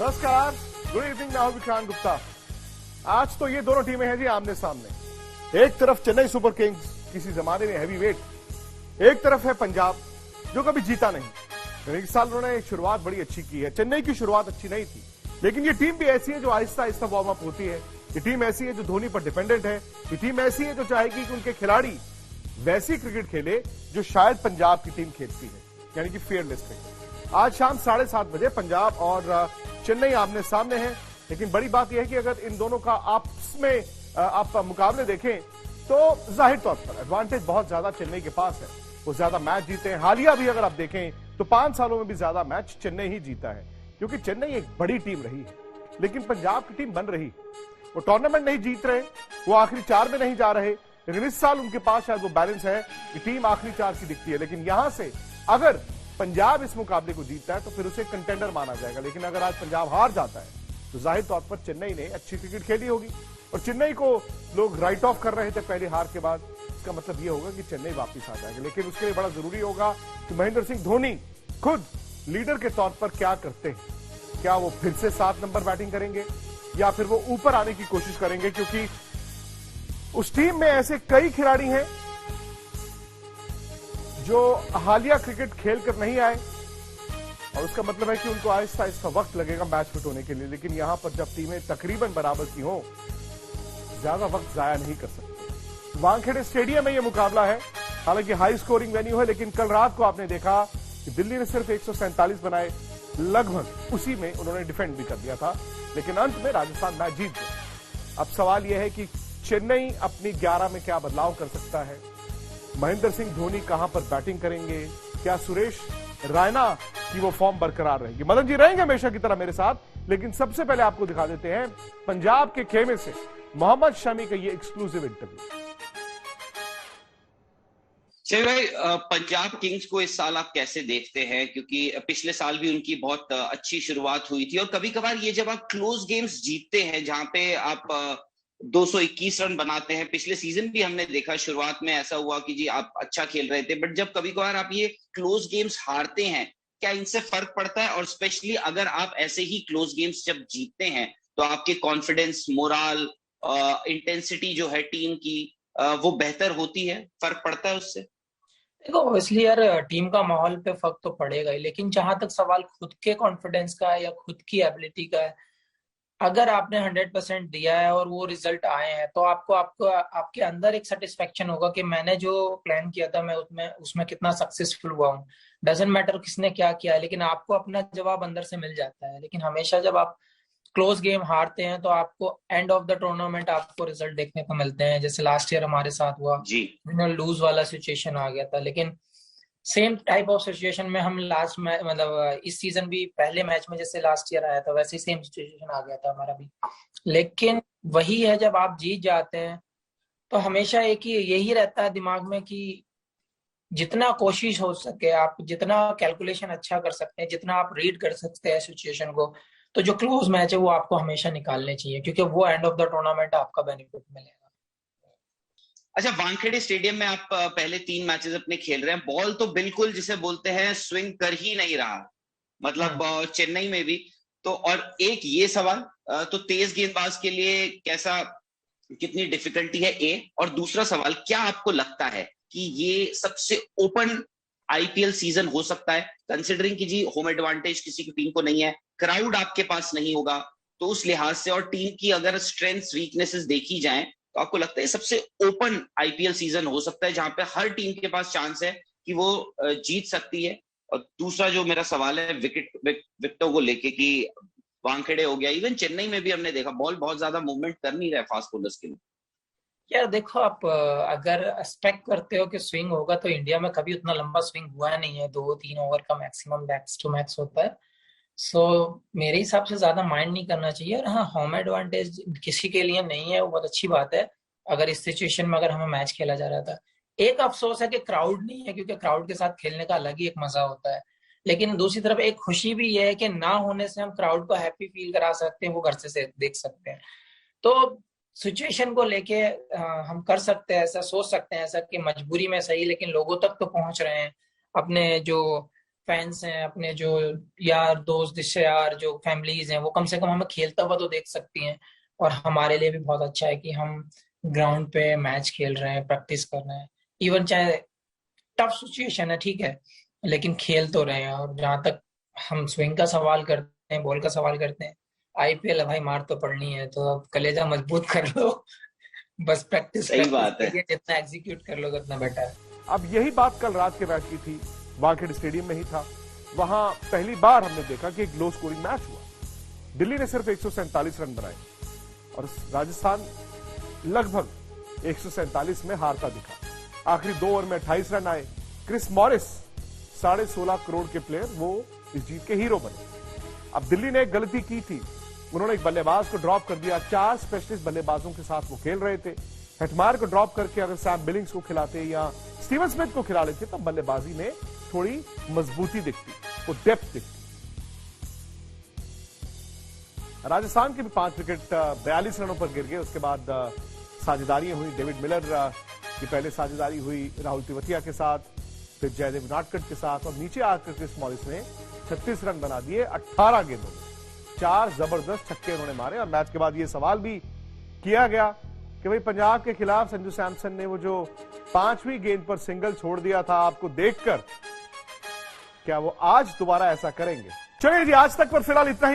नमस्कार, good evening. मैं हूं विक्रांत गुप्ता। आज तो ये दोनों टीमें हैं जी आमने सामने। एक तरफ चेन्नई सुपर किंग्स, किसी जमाने में हैवीवेट, एक तरफ है पंजाब जो कभी जीता नहीं। इस साल उन्होंने शुरुआत बड़ी अच्छी की है। चेन्नई की शुरुआत अच्छी नहीं थी, लेकिन ये टीम भी ऐसी है जो आहिस्ता आहिस्ता वार्म अप होती है। ये टीम ऐसी है जो धोनी पर डिपेंडेंट है। ये टीम ऐसी है जो चाहेगी कि उनके खिलाड़ी वैसी क्रिकेट खेले जो शायद पंजाब की टीम खेलती है, यानी कि फेयरलेस क्रिकेट। आज शाम 7:30 बजे पंजाब और चेन्नई आमने सामने हैं। लेकिन बड़ी बात यह है कि अगर इन दोनों का आपस में आप मुकाबले देखें तो जाहिर तौर पर एडवांटेज बहुत ज्यादा चेन्नई के पास है। वो ज्यादा मैच जीते हैं। हालिया भी अगर आप देखें तो 5 सालों में भी ज्यादा मैच चेन्नई ही जीता है, क्योंकि चेन्नई एक बड़ी टीम रही है। लेकिन पंजाब की टीम बन रही, वो टूर्नामेंट नहीं जीत रहे, वो आखिरी 4 में नहीं जा रहे, लेकिन इस साल उनके पास शायद वो बैलेंस है कि टीम आखिरी 4 की दिखती है। लेकिन यहां से अगर पंजाब इस मुकाबले को जीतता है तो फिर उसे कंटेंडर माना जाएगा। लेकिन अगर आज पंजाब हार जाता है तो जाहिर तौर पर चेन्नई ने अच्छी क्रिकेट खेली होगी और चेन्नई को लोग राइट ऑफ कर रहे थे पहली हार के बाद। इसका मतलब यह होगा कि चेन्नई वापस आ जाएगी। लेकिन उसके लिए बड़ा जरूरी होगा कि महेंद्र सिंह धोनी खुद लीडर के तौर पर क्या करते हैं। क्या वो फिर से 7 नंबर बैटिंग करेंगे या फिर वो ऊपर आने की कोशिश करेंगे, क्योंकि उस टीम में ऐसे कई खिलाड़ी हैं जो हालिया क्रिकेट खेलकर नहीं आए, और उसका मतलब है कि उनको आहिस्ता आहिस्ता वक्त लगेगा मैच फिट होने के लिए। लेकिन यहां पर जब टीमें तकरीबन बराबर की हो, ज्यादा वक्त जाया नहीं कर सकते। वानखेड़े स्टेडियम में यह मुकाबला है। हालांकि हाई स्कोरिंग वेन्यू है, लेकिन कल रात को आपने देखा कि दिल्ली ने सिर्फ 147 बनाए, लगभग उसी में उन्होंने डिफेंड भी कर दिया था। लेकिन अंत में राजस्थान मैच जीत गई। अब सवाल यह है कि चेन्नई अपनी 11 में क्या बदलाव कर सकता है। महेंद्र सिंह धोनी कहां पर बैटिंग करेंगे। क्या सुरेश रैना की वो फॉर्म बरकरार रहेगी। मदन जी रहेंगे हमेशा की तरह मेरे साथ, लेकिन सबसे पहले आपको दिखा देते हैं पंजाब के खेमे से मोहम्मद शमी का ये एक्सक्लूसिव इंटरव्यू। चलिए भाई, पंजाब किंग्स को इस साल आप कैसे देखते हैं? क्योंकि पिछले साल भी उनकी बहुत अच्छी शुरुआत हुई थी और कभी कभार ये जब आप क्लोज गेम्स जीतते हैं जहां पे आप 221 रन बनाते हैं, पिछले सीजन भी हमने देखा शुरुआत में ऐसा हुआ कि जी आप अच्छा खेल रहे थे, बट जब कभी कभार आप ये क्लोज गेम्स हारते हैं, क्या इनसे फर्क पड़ता है? और स्पेशली अगर आप ऐसे ही क्लोज गेम्स जब जीतते हैं तो आपके कॉन्फिडेंस, मोरल, इंटेंसिटी जो है टीम की वो बेहतर होती है? फर्क पड़ता है उससे? देखो, इसलिए यार टीम का माहौल पे फर्क तो पड़ेगा ही, लेकिन जहां तक सवाल खुद के कॉन्फिडेंस का है या खुद की एबिलिटी का है, अगर आपने 100% दिया है और वो रिजल्ट आए हैं तो आपको आपको आपके अंदर एक सेटिस्फेक्शन होगा कि मैंने जो प्लान किया था मैं उसमें कितना सक्सेसफुल हुआ हूँ। डजेंट मैटर किसने क्या किया है, लेकिन आपको अपना जवाब अंदर से मिल जाता है। लेकिन हमेशा जब आप क्लोज गेम हारते हैं तो आपको एंड ऑफ द टूर्नामेंट आपको रिजल्ट देखने को मिलते हैं, जैसे लास्ट ईयर हमारे साथ हुआ, लूज वाला सिचुएशन आ गया था। लेकिन सेम टाइप ऑफ सिचुएशन में हम लास्ट में मतलब इस सीजन भी पहले मैच में जैसे लास्ट ईयर आया था वैसे ही सेम सिचुएशन आ गया था हमारा भी। लेकिन वही है, जब आप जीत जाते हैं तो हमेशा एक ही यही रहता है दिमाग में कि जितना कोशिश हो सके, आप जितना कैलकुलेशन अच्छा कर सकते हैं, जितना आप रीड कर सकते हैं सिचुएशन को, तो जो क्लोज मैच है वो आपको हमेशा निकालने चाहिए, क्योंकि वो एंड ऑफ द टूर्नामेंट आपका बेनिफिट मिलेगा। अच्छा, वानखेड़े स्टेडियम में आप पहले 3 मैचेस अपने खेल रहे हैं, बॉल तो बिल्कुल जिसे बोलते हैं स्विंग कर ही नहीं रहा, मतलब चेन्नई में भी तो। और एक ये सवाल, तो तेज गेंदबाज के लिए कैसा, कितनी डिफिकल्टी है ए? और दूसरा सवाल, क्या आपको लगता है कि ये सबसे ओपन आईपीएल सीजन हो सकता है, कंसिडरिंग कि जी होम एडवांटेज किसी की टीम को नहीं है, क्राउड आपके पास नहीं होगा, तो उस लिहाज से और टीम की अगर स्ट्रेंथ्स वीकनेसेस देखी जाएं तो आपको लगता है सबसे ओपन आईपीएल सीजन हो सकता है जहां पे हर टीम के पास चांस है कि वो जीत सकती है? और दूसरा जो मेरा सवाल है विकेटों को लेके कि वानखेड़े हो गया, इवन चेन्नई में भी हमने देखा बॉल बहुत ज्यादा मूवमेंट कर नहीं रहा है फास्ट बॉलर्स के लिए। यार देखो, आप अगर एक्सपेक्ट करते हो कि स्विंग होगा तो इंडिया में कभी उतना लंबा स्विंग हुआ नहीं है, 2-3 ओवर का मैक्सिमम मैक्स टू मैक्स होता है। सो मेरे हिसाब से ज्यादा माइंड नहीं करना चाहिए। और हाँ, होम एडवांटेज किसी के लिए नहीं है, वो बहुत अच्छी बात है अगर इस सिचुएशन में अगर हमें मैच खेला जा रहा था। एक अफसोस है कि क्राउड नहीं है, क्योंकि क्राउड के साथ खेलने का अलग ही एक मजा होता है। लेकिन दूसरी तरफ एक खुशी भी ये है कि ना होने से हम क्राउड को हैप्पी फील करा सकते हैं, वो घर से देख सकते हैं। तो सिचुएशन को लेके हम कर सकते हैं ऐसा, सोच सकते हैं ऐसा कि मजबूरी में सही लेकिन लोगों तक तो पहुंच रहे हैं, अपने जो फैंस हैं, अपने जो यार दोस्त रिश्तेदार जो फैमिलीज हैं, वो कम से कम हमें खेलता हुआ तो देख सकती हैं। और हमारे लिए भी बहुत अच्छा है कि हम ग्राउंड पे मैच खेल रहे हैं, प्रैक्टिस कर रहे हैं, इवन चाहे टफ सिचुएशन है, ठीक है, लेकिन खेल तो रहे हैं। और जहां तक हम स्विंग का सवाल करते हैं, बॉल का सवाल करते हैं, आईपीएल है भाई, मार तो पड़नी है, तो अब कलेजा मजबूत कर लो। बस प्रैक्टिस सही बात है। जितना एग्जीक्यूट कर लोगे उतना बेटर है। अब यही बात कल रात के मैच की थी, वानखेड़े स्टेडियम में ही था। वहां पहली बार हमने देखा कि एक लो स्कोरिंग मैच हुआ। दिल्ली ने सिर्फ 147 रन बनाए और राजस्थान लगभग 147 में हारता दिखा। आखिरी 2 ओवर में 28 रन आए। क्रिस मॉरिस 16.5 करोड़ के प्लेयर, वो इस जीत के हीरो बने। अब दिल्ली ने एक गलती की थी, उन्होंने एक बल्लेबाज को ड्रॉप कर दिया। 4 स्पेशलिस्ट बल्लेबाजों के साथ वो खेल रहे थे। हेटमायर को ड्रॉप करके अगर सैम बिलिंग्स को खिलाते या स्टीवन स्मिथ को खिला लेते तो बल्लेबाजी में थोड़ी मजबूती दिखती, वो डेप्थ दिखती। राजस्थान के भी 5 विकेट 42 रनों पर गिर गए। उसके बाद साझेदारियां हुई। डेविड मिलर की पहले साझेदारी हुई राहुल तिवतिया के साथ, फिर जयदेव उनाडकट के साथ, और नीचे आकर क्रिस मॉरिस ने 36 रन बना दिए 18 गेंदों में। 4 जबरदस्त छक्के उन्होंने मारे। और मैच के बाद यह सवाल भी किया गया कि भाई पंजाब के खिलाफ संजू सैमसन ने वो जो 5वीं गेंद पर सिंगल छोड़ दिया था, आपको देखकर क्या वो आज दोबारा ऐसा करेंगे? चलिए जी, आज तक पर फिलहाल इतना ही।